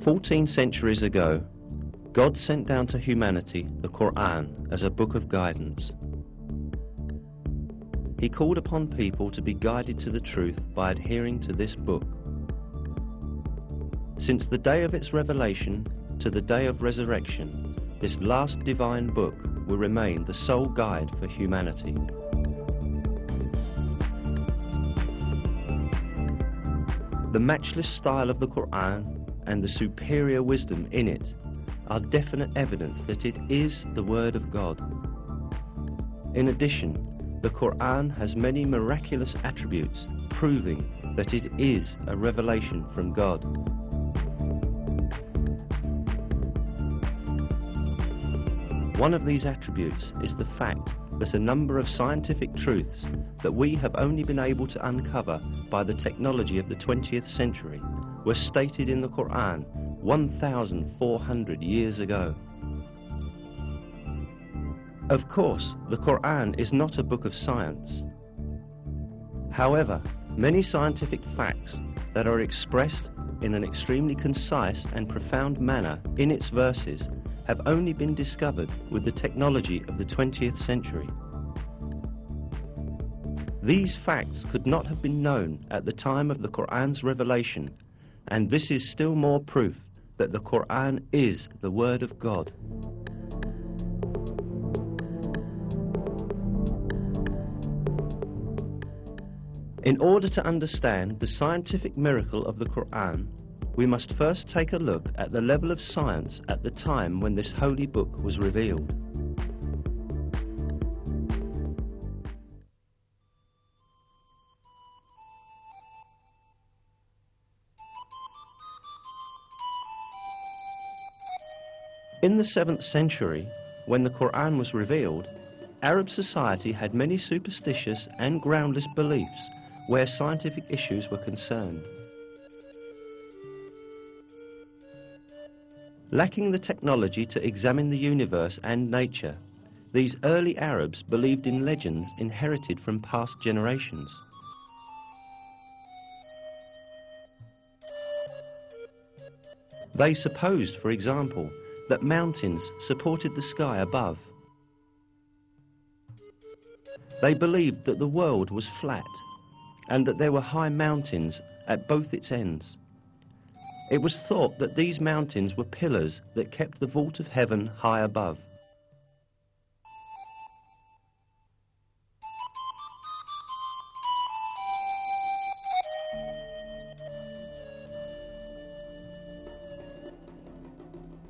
14 centuries ago, God sent down to humanity the Quran as a book of guidance. He called upon people to be guided to the truth by adhering to this book. Since the day of its revelation to the day of resurrection, this last divine book will remain the sole guide for humanity. The matchless style of the Quran and the superior wisdom in it are definite evidence that it is the Word of God. In addition, the Quran has many miraculous attributes proving that it is a revelation from God. One of these attributes is the fact that a number of scientific truths that we have only been able to uncover by the technology of the 20th century were stated in the Quran 1,400 years ago. Of course, the Quran is not a book of science. However, many scientific facts that are expressed in an extremely concise and profound manner in its verses have only been discovered with the technology of the 20th century. These facts could not have been known at the time of the Quran's revelation, and this is still more proof that the Quran is the Word of God. In order to understand the scientific miracle of the Quran, we must first take a look at the level of science at the time when this holy book was revealed. In the 7th century, when the Quran was revealed, Arab society had many superstitious and groundless beliefs where scientific issues were concerned. Lacking the technology to examine the universe and nature, these early Arabs believed in legends inherited from past generations. They supposed, for example, that mountains supported the sky above. They believed that the world was flat and that there were high mountains at both its ends. It was thought that these mountains were pillars that kept the vault of heaven high above.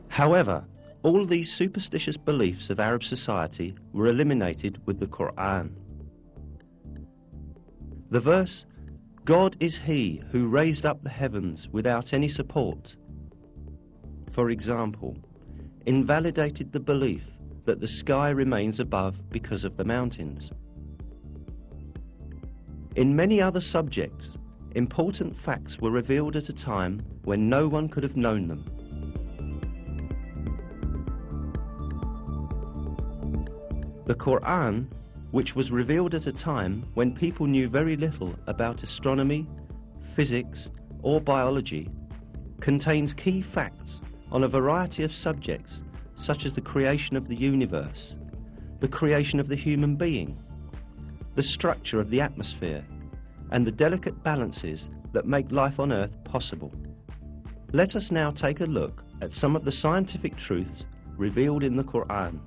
However, all these superstitious beliefs of Arab society were eliminated with the Quran. The verse, "God is He who raised up the heavens without any support," for example, invalidated the belief that the sky remains above because of the mountains. In many other subjects, important facts were revealed at a time when no one could have known them. The Quran, which was revealed at a time when people knew very little about astronomy, physics, or biology, contains key facts on a variety of subjects such as the creation of the universe, the creation of the human being, the structure of the atmosphere, and the delicate balances that make life on Earth possible. Let us now take a look at some of the scientific truths revealed in the Quran.